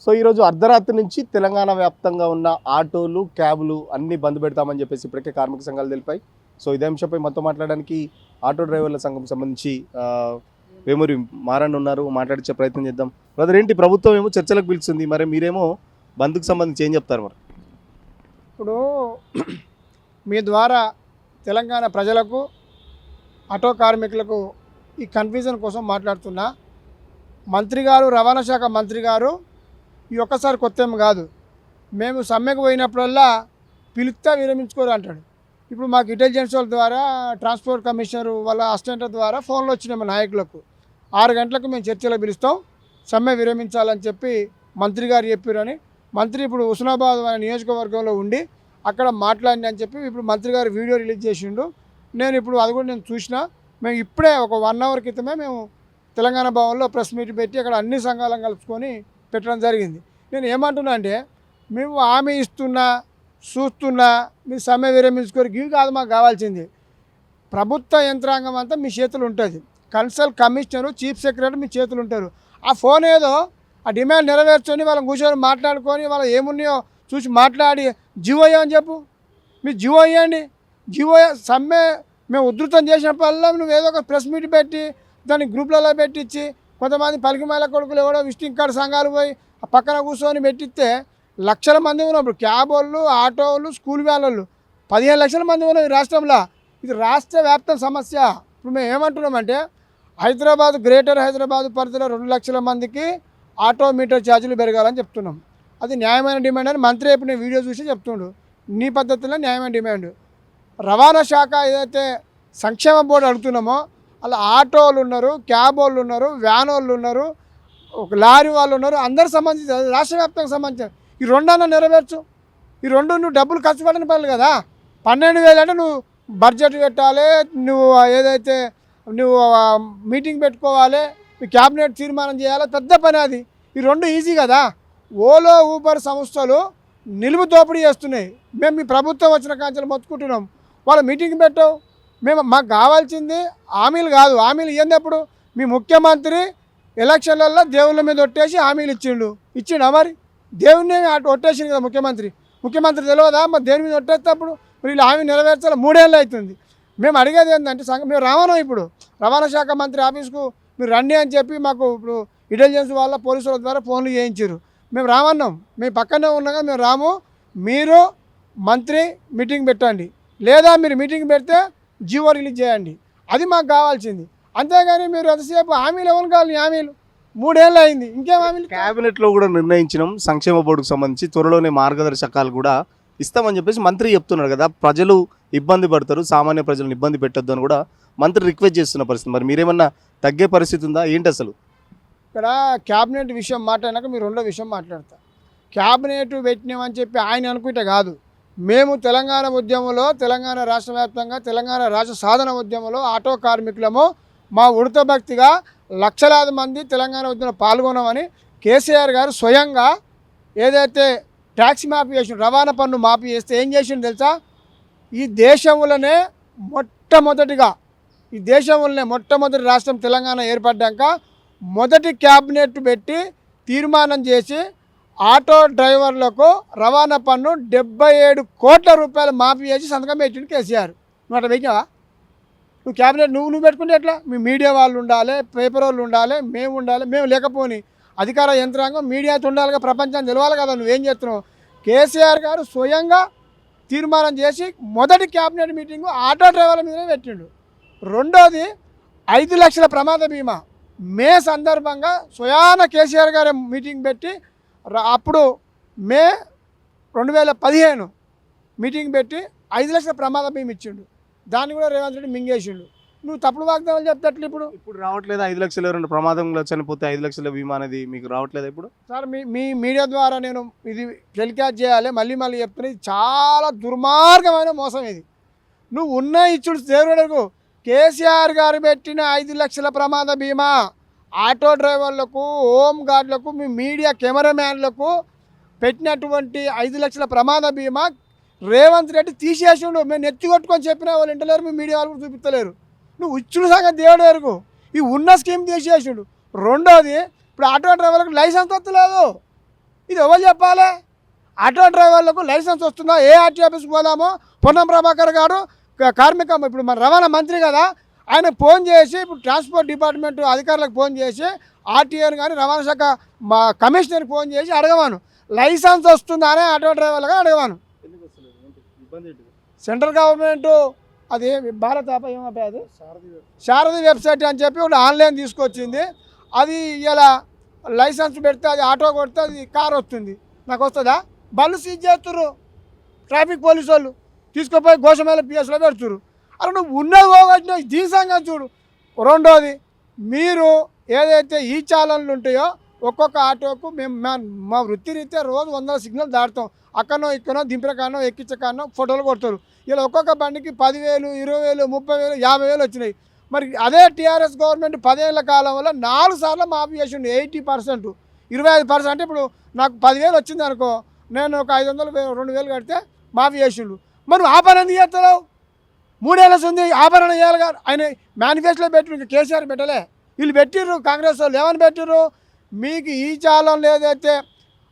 So ఈరోజు అర్ధరాత్రి నుంచి తెలంగాణ వ్యాప్తంగా ఉన్న ఆటోలు క్యాబులు అన్నీ బంద్ పెడతామని చెప్పేసి ఇప్పటికే కార్మిక సంఘాలు తెలిపాయి. సో ఇదే అంశంపై మనతో మాట్లాడడానికి ఆటో డ్రైవర్ల సంఘం సంబంధించి వేమూరి మారన్ ఉన్నారు. మాట్లాడించే ప్రయత్నం చేద్దాం. బ్రదర్, ఏంటి ప్రభుత్వం ఏమో చర్చలకు పిలుస్తుంది, మరి మీరేమో బంద్కు సంబంధించి ఏం చెప్తారు? మరి ఇప్పుడు మీ ద్వారా తెలంగాణ ప్రజలకు ఆటో కార్మికులకు ఈ కన్ఫ్యూజన్ కోసం మాట్లాడుతున్నా. మంత్రి గారు, రవాణా శాఖ మంత్రి గారు ఈ ఒక్కసారి కొత్త ఏం కాదు. మేము సమ్మెకు పోయినప్పుడల్లా పిలుస్తా విరమించుకోరు అంటాడు. ఇప్పుడు మాకు ఇంటెలిజెన్స్ వాళ్ళ ద్వారా ట్రాన్స్పోర్ట్ కమిషనర్ వాళ్ళ అసిస్టెంట్ ద్వారా ఫోన్లో వచ్చినాయి మా నాయకులకు. 6 గంటలకు మేము చర్చలో పిలుస్తాం, సమ్మె విరమించాలని చెప్పి మంత్రి గారు చెప్పారని. మంత్రి ఇప్పుడు హుస్నాబాద్ అనే నియోజకవర్గంలో ఉండి అక్కడ మాట్లాడిన అని చెప్పి ఇప్పుడు మంత్రి గారు వీడియో రిలీజ్ చేసిండు. నేను ఇప్పుడు అది కూడా నేను చూసిన. మేము ఇప్పుడే ఒక 1 అవర్ క్రితమే మేము తెలంగాణ భవన్లో ప్రెస్ మీట్ పెట్టి అక్కడ అన్ని సంఘాలను కలుపుకొని పెట్టడం జరిగింది. నేను ఏమంటున్నా అంటే, మేము హామీ ఇస్తున్నా, చూస్తున్నా, మీ సమ్మె విరమించుకొని ఇవి కాదు మాకు కావాల్సింది. ప్రభుత్వ యంత్రాంగం అంతా మీ చేతులు ఉంటుంది. కన్సల్ట్ కమిషనరు, చీఫ్ సెక్రటరీ మీ చేతులు ఉంటారు. ఆ ఫోన్ ఏదో ఆ డిమాండ్ నెరవేర్చుకొని వాళ్ళని కూర్చొని మాట్లాడుకొని వాళ్ళు ఏమున్నాయో చూసి మాట్లాడి జీవో అని చెప్పు. మీరు జీవో ఇవ్వండి. జీవో సమ్మె మేము ఉధృతం చేసినప్పుడల్లా నువ్వు ఏదో ఒక ప్రెస్ మీట్ పెట్టి దాన్ని గ్రూప్లలో పెట్టించి కొంతమంది పలికిమాల కొడుకులు ఎవడో విజిటింగ్ కార్డు సంఘాలు పోయి ఆ పక్కన కూర్చొని పెట్టిస్తే లక్షల మంది ఉన్నప్పుడు క్యాబ్ వాళ్ళు, ఆటో వాళ్ళు, స్కూల్ వ్యాన్ వాళ్ళు 15 లక్షల మంది ఉన్నారు ఈ రాష్ట్రంలో. ఇది రాష్ట్ర వ్యాప్త సమస్య. ఇప్పుడు మేము ఏమంటున్నామంటే, హైదరాబాద్, గ్రేటర్ హైదరాబాద్ పరిధిలో 2 లక్షల మందికి ఆటో మీటర్ ఛార్జీలు పెరగాలని చెప్తున్నాం. అది న్యాయమైన డిమాండ్ అని మంత్రి ఇప్పుడు నేను వీడియో చూసి చెప్తుండు. నీ పద్ధతిలో న్యాయమైన డిమాండ్. రవాణా శాఖ ఏదైతే సంక్షేమ బోర్డు అడుగుతున్నామో అలా ఆటోలు ఉన్నారు, క్యాబ్ వాళ్ళు ఉన్నారు, వ్యాన్ వాళ్ళు ఉన్నారు, ఒక లారీ వాళ్ళు ఉన్నారు, అందరు సంబంధించి రాష్ట్ర వ్యాప్తంగా సంబంధించిన ఈ 2 అన్న నెరవేర్చు. ఈ 2 నువ్వు డబ్బులు ఖర్చు పెట్టని పనులు కదా. 12,000 అంటే నువ్వు బడ్జెట్ పెట్టాలి, నువ్వు ఏదైతే నువ్వు మీటింగ్ పెట్టుకోవాలి, మీ క్యాబినెట్ తీర్మానం చేయాలి, పెద్ద పని అది. ఈ 2 ఈజీ కదా. ఓలో ఊబర్ సంస్థలు నిలువు దోపిడీ చేస్తున్నాయి. మేము మీ ప్రభుత్వం వచ్చిన కాంచెలు మొత్తుకుంటున్నాం. వాళ్ళు మీటింగ్ పెట్టావు. మాకు కావాల్సింది హామీలు కాదు. హామీలు ఇవ్వనప్పుడు మీ ముఖ్యమంత్రి ఎలక్షన్లలో దేవుళ్ళ మీద ఒట్టేసి హామీలు ఇచ్చిండు. మరి దేవుడిని అటు ఒట్టేసింది కదా ముఖ్యమంత్రి తెలియదా? మరి దేవుని మీద ఒట్టేస్తప్పుడు మరి వీళ్ళు హామీ నెరవేర్చాలి. 3 ఏళ్ళు అవుతుంది. మేము అడిగేది ఏంటంటే, మేము రావను. ఇప్పుడు రవాణా శాఖ మంత్రి ఆఫీస్కు మీరు రండి అని చెప్పి మాకు ఇప్పుడు ఇంటెలిజెన్స్ వాళ్ళ పోలీసుల ద్వారా ఫోన్లు చేయించారు. మేము రామన్నాం. మేము పక్కనే ఉన్నాగా మేము రాము. మీరు మంత్రి మీటింగ్ పెట్టండి, లేదా మీరు మీటింగ్ పెడితే జీవో రిలీజ్ చేయండి. అది మాకు కావాల్సింది. అంతేగాని మీరు ఎంతసేపు హామీలు ఎవరు కావాలి? హామీలు 3 ఏళ్ళు అయింది, ఇంకేం హామీలు? క్యాబినెట్లో కూడా నిర్ణయించినాం, సంక్షేమ బోర్డుకు సంబంధించి త్వరలోనే మార్గదర్శకాలు కూడా ఇస్తామని చెప్పేసి మంత్రి చెప్తున్నారు కదా. ప్రజలు ఇబ్బంది పడతారు, సామాన్య ప్రజలను ఇబ్బంది పెట్టొద్దు అని కూడా మంత్రి రిక్వెస్ట్ చేస్తున్న పరిస్థితి. మరి మీరేమన్నా తగ్గే పరిస్థితి ఉందా ఏంటి అసలు? ఇక్కడ క్యాబినెట్ విషయం మాట్లాడినాక మీరు 2వ విషయం మాట్లాడతా. క్యాబినెట్ పెట్టినామని చెప్పి ఆయన అనుకుంటే కాదు. మేము తెలంగాణ ఉద్యమంలో, తెలంగాణ రాష్ట్ర వ్యాప్తంగా తెలంగాణ రాష్ట్ర సాధన ఉద్యమంలో ఆటో కార్మికులము మా ఉడత భక్తిగా లక్షలాది మంది తెలంగాణ ఉద్యమంలో పాల్గొన్నామని కేసీఆర్ గారు స్వయంగా ఏదైతే ట్యాక్స్ మాఫీ చేసిండు, రవాణా పన్ను మాఫీ చేస్తే ఏం చేసిండు తెలుసా? ఈ దేశంలోనే మొట్టమొదటి రాష్ట్రం తెలంగాణ ఏర్పడ్డాక మొదటి క్యాబినెట్ పెట్టి తీర్మానం చేసి ఆటో డ్రైవర్లకు రవాణా పన్ను 77 కోట్ల రూపాయలు మాఫీ చేసి సంతకం పెట్టిండు కేసీఆర్. నువ్వు అట్లా పెట్టినావా? నువ్వు క్యాబినెట్ నువ్వు పెట్టుకుంటే ఎట్లా? మీ మీడియా వాళ్ళు ఉండాలి, పేపర్ వాళ్ళు ఉండాలి, మేము ఉండాలి. మేము లేకపోని అధికార యంత్రాంగం మీడియాతో ఉండాలిగా, ప్రపంచాన్ని తెలవాలి కదా నువ్వేం చేస్తున్నావు. కేసీఆర్ గారు స్వయంగా తీర్మానం చేసి మొదటి క్యాబినెట్ మీటింగు ఆటో డ్రైవర్ల మీదనే పెట్టిండు. 2వది 5 లక్షల ప్రమాద బీమా మే సందర్భంగా స్వయాన కేసీఆర్ గారే మీటింగ్ పెట్టి అప్పుడు మే 2015 మీటింగ్ పెట్టి 5 లక్షల ప్రమాద బీమా ఇచ్చిండు. దాన్ని కూడా రేవంత్ రెడ్డి మింగేసిండు. నువ్వు తప్పుడు వాగ్దానాలు చెప్తట్లు ఇప్పుడు రావట్లేదు. 5 లక్షలు ఎవరైనా ప్రమాదంలో చనిపోతే 5 లక్షల బీమా అనేది మీకు రావట్లేదు ఇప్పుడు? సార్ మీ మీడియా ద్వారా నేను ఇది టెలికాస్ట్ చేయాలి, మళ్ళీ చెప్తున్నా. ఇది చాలా దుర్మార్గమైన మోసం. ఇది నువ్వు ఉన్న ఇచ్చుడు దేవుడుకు కేసీఆర్ గారు పెట్టిన 5 లక్షల ప్రమాద బీమా ఆటో డ్రైవర్లకు, హోమ్ గార్డులకు, మీ మీడియా కెమెరామ్యాన్లకు పెట్టినటువంటి 5 లక్షల ప్రమాద బీమా రేవంత్ రెడ్డి తీసేసిండు. మేము నెత్తి కొట్టుకొని చెప్పినా వాళ్ళు ఇంటలేరు, మీ మీడియా వాళ్ళు చూపిస్తలేరు. నువ్వు ఇచ్చుడు సంగతి దేవుడు వరకు ఈ ఉన్న స్కీమ్ తీసేసిండు. 2వది ఇప్పుడు ఆటో డ్రైవర్లకు లైసెన్స్ వస్తలేదు. ఇది ఎవరు చెప్పాలి? ఆటో డ్రైవర్లకు లైసెన్స్ వస్తుందా? ఏ ఆర్టీ ఆఫీస్కి పోదామో పొన్నం ప్రభాకర్ గారు కార్మిక ఇప్పుడు మన రవాణా మంత్రి కదా, ఆయన ఫోన్ చేసి ఇప్పుడు ట్రాన్స్పోర్ట్ డిపార్ట్మెంట్ అధికారులకు ఫోన్ చేసి ఆర్టీఏని కానీ రవాణా శాఖ మా కమిషనర్కి ఫోన్ చేసి అడగవాను, లైసెన్స్ వస్తుందా అనే ఆటో డ్రైవర్లుగా అడగవాను. సెంట్రల్ గవర్నమెంట్ అది భారత అది శారది వెబ్సైట్ అని చెప్పి ఒకటి ఆన్లైన్ తీసుకొచ్చింది. అది ఇలా లైసెన్స్ పెడితే అది ఆటో కొడితే అది కార్ వస్తుంది. నాకు వస్తుందా? బళ్ళు సీజ్ చేస్తుర్రు ట్రాఫిక్ పోలీసు వాళ్ళు, తీసుకుపోయి గోషమేళ పిఎస్లో పెడుతురు. అలా నువ్వు ఉన్నది పోగొట్టిన దీసంగా చూడు. రెండోది, మీరు ఏదైతే ఈ చాలన్లు ఉంటాయో ఒక్కొక్క ఆటోకు మేము మా వృత్తిరీత్యా రోజు 100 సిగ్నల్ దాటుతాం. అక్కడనో ఇక్కడనో దింపిన కానో ఎక్కించ కానో ఫోటోలు కొడతారు. ఇలా ఒక్కొక్క బండికి 10,000, 20,000, 30,000, 50,000 వచ్చినాయి. మరి అదే టీఆర్ఎస్ గవర్నమెంట్ 10 ఏళ్ల కాలం వల్ల 4 సార్లు మాఫీ చేసిండు. 80%, 25%. అంటే ఇప్పుడు నాకు 10,000 వచ్చింది అనుకో, నేను ఒక 500, 2,000 కడితే మాఫీ చేసిండు. మరి ఆ పని ఎందుకు చేస్తున్నావు? 3 ఏళ్ళ ఉంది ఆభరణ చేయాలిగా. ఆయన మేనిఫెస్టోలో పెట్టిరు, ఇంకా కేసీఆర్ పెట్టలే. వీళ్ళు పెట్టిర్రు, కాంగ్రెస్ వాళ్ళు ఏమని పెట్టిర్రు, మీకు ఈ చాలంలో ఏదైతే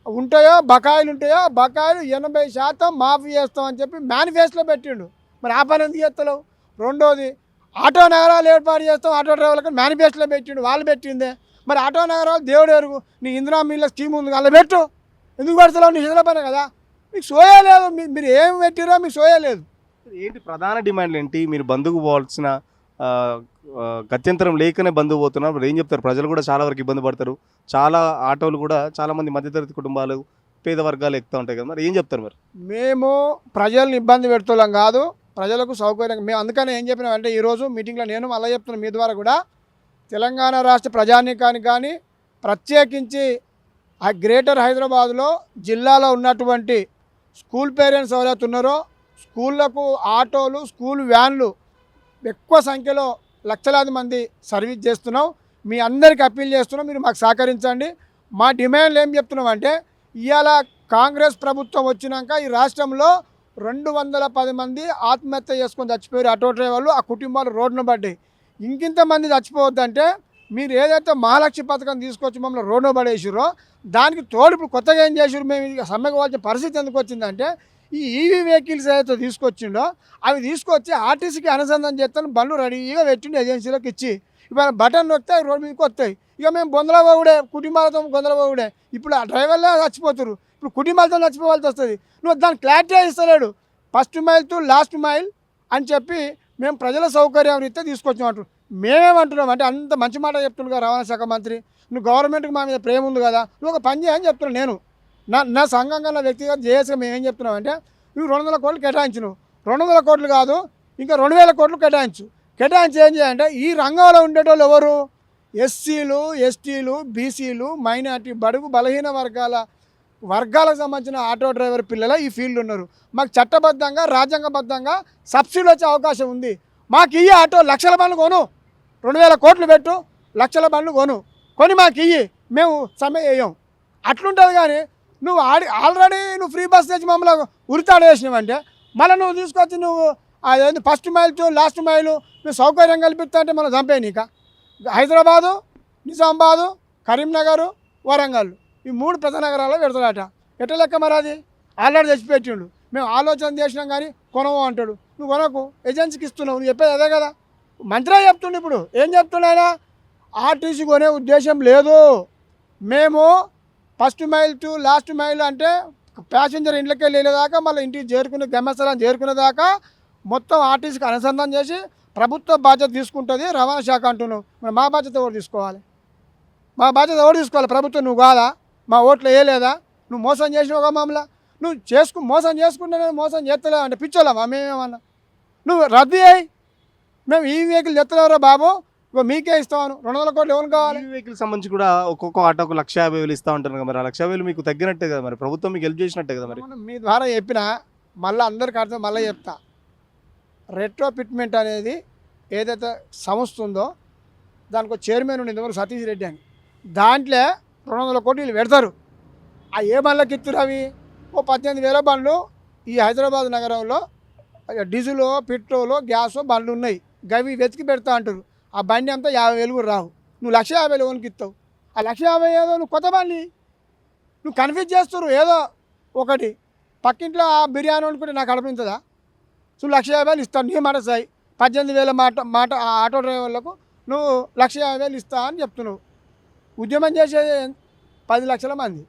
ఉంటాయో బకాయిలు ఉంటాయో బకాయిలు 80% మాఫీ చేస్తామని చెప్పి మేనిఫెస్టోలో పెట్టిండు. మరి ఆ పని ఎందుకు చేస్తలేవు? రెండోది, ఆటో నగరాలు ఏర్పాటు చేస్తాం ఆటో డ్రైవర్లకు మేనిఫెస్టోలో పెట్టిండు, వాళ్ళు పెట్టిందే. మరి ఆటో నగరాలు దేవుడు ఎరుగు, నీ ఇందిరా మిల్ల స్కీమ్ ఉంది అలా పెట్టు. ఎందుకు పెడతలేవు? నీ చేతుల పని కదా, మీకు సోయలేదు. మీరు ఏం పెట్టిరో మీకు సోయలేదు. ఏంటి ప్రధాన డిమాండ్లు ఏంటి? మీరు బంధుకు పోవాల్సిన గత్యంతరం లేకనే బంధువు పోతున్నారు. మరి ఏం చెప్తారు? ప్రజలు కూడా చాలా వరకు ఇబ్బంది పడతారు. చాలా ఆటోలు కూడా చాలామంది మధ్యతరగతి కుటుంబాలు, పేద వర్గాలు ఎక్కుతూ ఉంటాయి కదా, మరి ఏం చెప్తారు? మరి మేము ప్రజల్ని ఇబ్బంది పెడుతున్నాం కాదు, ప్రజలకు సౌకర్యంగా మేము అందుకనే ఏం చెప్పినామంటే ఈరోజు మీటింగ్లో నేను అలా చెప్తున్నాను మీ ద్వారా కూడా, తెలంగాణ రాష్ట్ర ప్రజానీకానికి కానీ ప్రత్యేకించి ఆ గ్రేటర్ హైదరాబాద్లో జిల్లాలో ఉన్నటువంటి స్కూల్ పేరెంట్స్ ఎవరైతే ఉన్నారో స్కూళ్ళకు ఆటోలు, స్కూల్ వ్యాన్లు ఎక్కువ సంఖ్యలో లక్షలాది మంది సర్వీస్ చేస్తున్నాం. మీ అందరికీ అప్పీల్ చేస్తున్నాం, మీరు మాకు సహకరించండి. మా డిమాండ్లు ఏం చెప్తున్నాం అంటే, ఇవాళ కాంగ్రెస్ ప్రభుత్వం వచ్చినాక ఈ రాష్ట్రంలో 210 మంది ఆత్మహత్య చేసుకొని చచ్చిపోయారు ఆటో డ్రైవర్లు. ఆ కుటుంబాలు రోడ్డున పడ్డాయి. ఇంకింతమంది చచ్చిపోవద్దంటే మీరు ఏదైతే మహాలక్ష్మి పథకం తీసుకొచ్చి మమ్మల్ని రోడ్డున పడేసారో దానికి తోడు ఇప్పుడు కొత్తగా ఏం చేసారు, మేము ఇక సమ్మెకు పోవాల్సిన పరిస్థితి ఎందుకు వచ్చిందంటే, ఈ ఈవీ వెహికల్స్ ఏదైతే తీసుకొచ్చిండో అవి తీసుకొచ్చి ఆర్టీసీకి అనుసంధానం చేస్తాను బండ్లు రెడీగా పెట్టిండు ఏజెన్సీలకు ఇచ్చి. ఇవాళ బటన్ నొక్కితే రోడ్డు మీదకి వస్తాయి. ఇక మేము బొందల పోగుడే, కుటుంబాలతో బొందల పోగుడే. ఇప్పుడు ఆ డ్రైవర్లే చచ్చిపోతారు, ఇప్పుడు కుటుంబాలతో చచ్చిపోవాల్సి వస్తుంది. నువ్వు దాన్ని క్లారిటీ ఇస్తలేడు. First mile to last mile అని చెప్పి మేము ప్రజల సౌకర్యం రీత్యా తీసుకొచ్చామంటారు. మేమేమంటున్నాం అంటే, అంత మంచి మాట చెప్తున్నాగా రవాణా శాఖ మంత్రి, నువ్వు గవర్నమెంట్కి మా మీద ప్రేమ ఉంది కదా, నువ్వు ఒక పని చేయని చెప్తున్నాను. నేను నా సంఘంగా నా వ్యక్తిగత జేఏసీగా మేము ఏం చెప్తున్నాం అంటే, నువ్వు 200 కోట్లు కేటాయించు, 200 కోట్లు కాదు ఇంకా 2,000 కోట్లు కేటాయించి ఏం చేయాలంటే, ఈ రంగంలో ఉండేటోళ్ళు ఎవరు? ఎస్సీలు, ఎస్టీలు, బీసీలు, మైనార్టీ, బడుగు బలహీన వర్గాలకు సంబంధించిన ఆటో డ్రైవర్ పిల్లలు ఈ ఫీల్డ్ ఉన్నారు. మాకు చట్టబద్ధంగా రాజ్యాంగబద్ధంగా సబ్సిడీ వచ్చే అవకాశం ఉంది. మాకు ఈ ఆటో లక్షల బండ్లు కొను, 2,000 కోట్లు పెట్టు, లక్షల బండ్లు కొని మాకు ఇయ్యి, మేము సమ్మె వేయం. అట్లుంటుంది. కానీ నువ్వు ఆల్రెడీ నువ్వు ఫ్రీ బస్ తెచ్చి మమ్మల్ని ఉరితాడు వేసినావంటే మళ్ళీ నువ్వు తీసుకొచ్చి నువ్వు అదేంటి ఫస్ట్ మైల్ టు లాస్ట్ మైలు నువ్వు సౌకర్యం కల్పిస్తా అంటే మనం చంపే నీక. హైదరాబాదు, నిజామాబాదు, కరీంనగర్, వరంగల్ ఈ 3 పెద్ద నగరాల్లో పెడతాడట. ఎట్లా లెక్క మరి? అది ఆల్రెడీ తెచ్చిపెట్టిండు. మేము ఆలోచన చేసినాం కానీ కొనవు అంటాడు. నువ్వు కొనకు, ఏజెన్సీకి ఇస్తున్నావు. నువ్వు చెప్పేది అదే కదా. మంత్రే చెప్తుండే. ఇప్పుడు ఏం చెప్తున్నాయన? ఆర్టీసీ కొనే ఉద్దేశం లేదు. మేము first mile to last mile అంటే ప్యాసింజర్ ఇంట్లోకి వెళ్ళేదాకా మళ్ళీ ఇంటికి చేరుకునే గమ్యస్థలం చేరుకునేదాకా మొత్తం ఆర్టీసీకి అనుసంధానం చేసి ప్రభుత్వ బాధ్యత తీసుకుంటుంది రవాణా శాఖ అంటున్నావు. మరి మా బాధ్యత ఎవరు తీసుకోవాలి? మా బాధ్యత ఎవరు తీసుకోవాలి? ప్రభుత్వం నువ్వు కాదా? మా ఓట్లు వేయలేదా? నువ్వు మోసం చేసినావుగా మమ్మల్ని. నువ్వు మోసం చేసుకుంటే మోసం చేస్తలేవు అంటే పిచ్చోళ్ళమా మేమేమన్నా? నువ్వు రద్దు అయ్యి మేము ఈ వెహికల్ తెత్తలేవురా బాబు, మీకే ఇస్తాను 200 కోట్లు ఎవరు కావాలి? ఈ వెహికల్ సంబంధించి కూడా ఒక్కొక్క ఆటోకు 150,000 ఇస్తూ ఉంటారు కదా. మరి ఆ 150,000 మీకు తగ్గినట్టే కదా, మరి ప్రభుత్వం మీకు హెల్ప్ చేసినట్టే కదా. మరి మీ ద్వారా చెప్పినా మళ్ళీ అందరికీ అర్థం, మళ్ళీ చెప్తా. రెట్రో ఫిట్మెంట్ అనేది ఏదైతే సంస్థ ఉందో దానికి చైర్మన్ ఉండింది ఎవరు, సతీష్ రెడ్డి అని. దాంట్లో 200 కోట్లు పెడతారు. ఆ ఏ బండ్లకి ఇస్తారు అవి? 18,000 బండ్లు ఈ హైదరాబాద్ నగరంలో డీజిల్, పెట్రోల్, గ్యాస్ బండ్లు ఉన్నాయి. గవి వెతికి పెడతా అంటారు. ఆ బండి అంతా 50,000 కూడా రావు. నువ్వు 150,000 ఎవరికి ఇస్తావు? ఆ 150,000 ఏదో నువ్వు కొత్త బండి నువ్వు కన్ఫ్యూజ్ చేస్తున్నారు ఏదో ఒకటి. పక్కింట్లో ఆ బిర్యానీ వండుకుంటే నాకు అనిపించదా? నువ్వు 1,50,000 ఇస్తాను నీ మాట సాయి, 18,000 మాట ఆ ఆటో డ్రైవర్లకు నువ్వు 1,50,000 ఇస్తా అని చెప్తున్నావు. ఉద్యమం చేసేది 10 లక్షల మంది,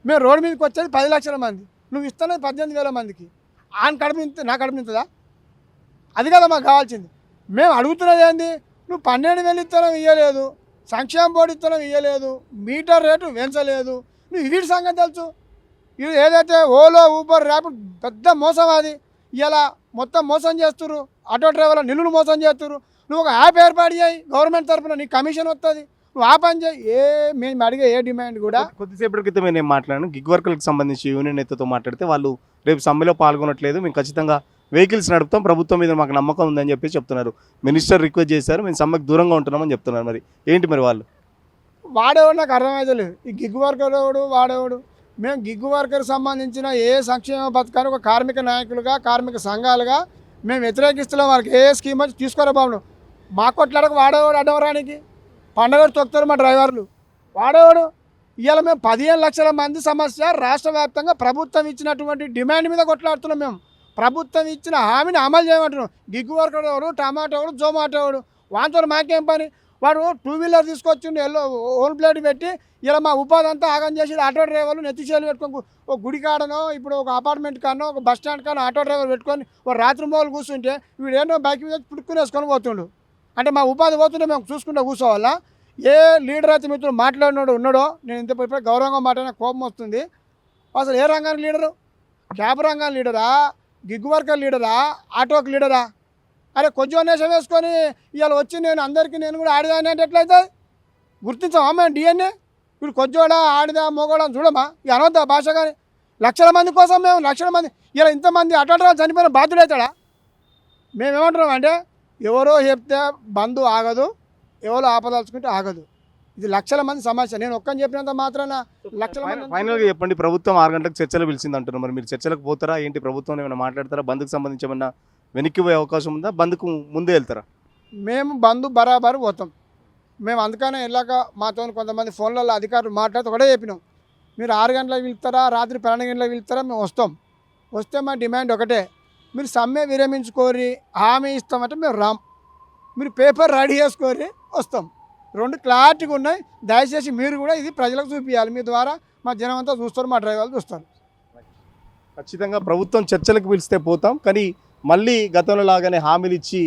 మేము రోడ్డు మీదకి వచ్చేది 10 లక్షల మంది, నువ్వు ఇస్తానది 18,000 మందికి. ఆయన నాకు అనిపించదా? అది కదా మాకు కావాల్సింది. మేము అడుగుతున్నది ఏంది, నువ్వు 12,000 ఇత్తనం ఇవ్వలేదు, సంక్షేమ బోర్డు ఇత్తనం ఇవ్వలేదు, మీటర్ రేటు పెంచలేదు, నువ్వు వీటి సంగతి తెలుసు. ఇది ఏదైతే ఓలో ఊబర్ ర్యాపిడ్ పెద్ద మోసం అది. ఇలా మొత్తం మోసం చేస్తున్నారు, ఆటో డ్రైవర్ల నిన్ను మోసం చేస్తున్నారు. నువ్వు ఒక యాప్ ఏర్పాటు చేయి గవర్నమెంట్ తరఫున, నీకు కమిషన్ వస్తుంది, నువ్వు ఆ పని చేయి. మేము అడిగే ఏ డిమాండ్ కూడా. కొద్దిసేపటి క్రితం నేను మాట్లాడాను గిగ్ వర్కర్లకు సంబంధించి యూనియన్ నేతతో మాట్లాడితే వాళ్ళు రేపు సమ్మెలో పాల్గొనట్లేదు, మేము ఖచ్చితంగా వెహికల్స్ నడుపుతాం, ప్రభుత్వం మీద మాకు నమ్మకం ఉందని చెప్పి చెప్తున్నారు. మినిస్టర్ రిక్వెస్ట్ చేశారు, మేము సమ్మెకు దూరంగా ఉంటున్నామని చెప్తున్నారు. మరి ఏంటి మరి వాళ్ళు? వాడేవాడు నాకు అర్థమైతే లేదు. ఈ గిగ్ వర్కర్ ఎవడు వాడేవాడు? మేము గిగ్ వర్కర్ సంబంధించిన ఏ సంక్షేమ పథకాన్ని ఒక కార్మిక నాయకులుగా కార్మిక సంఘాలుగా మేము వ్యతిరేకిస్తున్నాం. వాళ్ళకి ఏ స్కీమ్ వచ్చి తీసుకోరా బాబు. మా కొట్లాడకు వాడేవాడు అడ్డవరానికి పండగడు తొక్కుతారు మా డ్రైవర్లు. వాడేవాడు ఇవాళ మేము 15 లక్షల మంది సమస్య రాష్ట్ర వ్యాప్తంగా ప్రభుత్వం ఇచ్చినటువంటి డిమాండ్ మీద కొట్లాడుతున్నాం. మేము ప్రభుత్వం ఇచ్చిన హామీని అమలు చేయమంటున్నాం. గిగ్ వర్కర్ ఎవడు, టమాటో ఎవడు, జొమాటో ఎవడు, వాంతో మాకేం పని? వాడు 2 వీలర్ తీసుకొచ్చిండు, ఓన్ ప్లేట్ పెట్టి ఇలా మా ఉపాధి అంతా ఆగం చేసి ఆటో డ్రైవర్లు నెత్తిచేలు పెట్టుకొని ఒక గుడి కాడనో ఇప్పుడు ఒక అపార్ట్మెంట్ కానో ఒక బస్ స్టాండ్ కానో ఆటో డ్రైవర్ పెట్టుకొని ఒక రాత్రి మోలు కూర్చుంటే వీడు ఏంటో బైక్ మీద పుట్టుకుని వేసుకొని పోతుండు. అంటే మా ఉపాధి పోతుంటే మేము చూసుకుంటూ కూర్చోవాలా? ఏ లీడర్ అయితే మీతో మాట్లాడినాడు ఉన్నాడో, నేను ఇంత గౌరవంగా మాట్లాడిన కోపం వస్తుంది. అసలు ఏ రంగానికి లీడరు? క్యాబ్ రంగానికి లీడరా, గిగ్ వర్కర్ లీడరా, ఆటోకి లీడరా? అరే కొంచెం నేషం వేసుకొని ఇవాళ వచ్చి నేను అందరికీ నేను కూడా ఆడిదాని అంటే ఎట్లయితే గుర్తించామా మేము డిఎన్ఏ? వీడు కొంచెడా ఆడిదా మోగోడా చూడమా? ఇక అనవద్దా భాష. కానీ లక్షల మంది కోసం మేము లక్షల మంది ఇలా ఇంతమంది అటోటో చనిపోయిన బాధ్యుడు అవుతాడా? మేమేమంటున్నాం అంటే ఎవరో చెప్తే బంధు ఆగదు, ఎవరో ఆపదలుచుకుంటే ఆగదు. ఇది లక్షల మంది సమస్య. నేను ఒక్కని చెప్పినంత మాత్రాన లక్షల మంది. ఫైనల్గా చెప్పండి, ప్రభుత్వం 6 గంటలకు చర్చలు పిలిచింది అంటున్నారు. మరి మీరు చర్చలకు పోతారా ఏంటి? ప్రభుత్వం ఏమైనా మాట్లాడతారా? బంద్కు సంబంధించి ఏమన్నా వెనక్కి పోయే అవకాశం ఉందా? బంద్కు ముందే వెళ్తారా? మేము బంధు బరాబరు పోతాం. మేము అందుకనే వెళ్ళాక మాతో కొంతమంది ఫోన్లలో అధికారులు మాట్లాడితే ఒకటే చెప్పినాం, మీరు 6 గంటలకు వెళ్తారా, రాత్రి 12 గంటలకు వెళ్తారా, మేము వస్తాం. వస్తే మా డిమాండ్ ఒకటే, మీరు సమ్మె విరమించుకోరి, హామీ ఇస్తామంటే మేము రాం, మీరు పేపర్ రెడీ చేసుకొని వస్తాం. 2 క్లారిటీగా ఉన్నాయి. దయచేసి మీరు కూడా ఇది ప్రజలకు చూపించాలి. మీ ద్వారా మా జనం అంతా చూస్తారు, మా డ్రైవర్లు చూస్తారు. ఖచ్చితంగా ప్రభుత్వం చర్చలకు పిలిస్తే పోతాం, కానీ మళ్ళీ గతంలో లాగానే హామీలు ఇచ్చి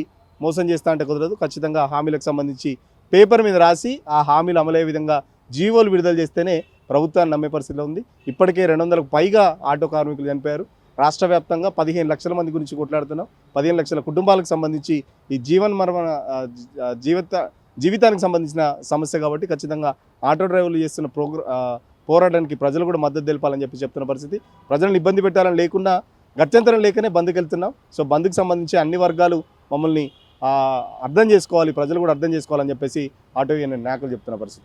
మోసం చేస్తా అంటే కుదరదు. ఖచ్చితంగా హామీలకు సంబంధించి పేపర్ మీద రాసి ఆ హామీలు అమలయ్యే విధంగా జీవోలు విడుదల చేస్తేనే ప్రభుత్వాన్ని నమ్మే పరిస్థితిలో ఉంది. ఇప్పటికే 200కు పైగా ఆటో కార్మికులు చనిపోయారు. రాష్ట్ర వ్యాప్తంగా 15 లక్షల మంది గురించి కొట్లాడుతున్నాం. 15 లక్షల కుటుంబాలకు సంబంధించి ఈ జీవితానికి సంబంధించిన సమస్య కాబట్టి ఖచ్చితంగా ఆటో డ్రైవర్లు చేస్తున్న పోరాటానికి ప్రజలు కూడా మద్దతు తెలపాలని చెప్తున్న పరిస్థితి. ప్రజలను ఇబ్బంది పెట్టాలని లేకుండా గత్యంతరం లేకనే బంద్కి వెళ్తున్నాం. సో బంద్కి సంబంధించి అన్ని వర్గాలు మమ్మల్ని అర్థం చేసుకోవాలి, ప్రజలు కూడా అర్థం చేసుకోవాలని చెప్పేసి ఆటో యూనియన్ నాయకులు చెప్తున్న పరిస్థితి.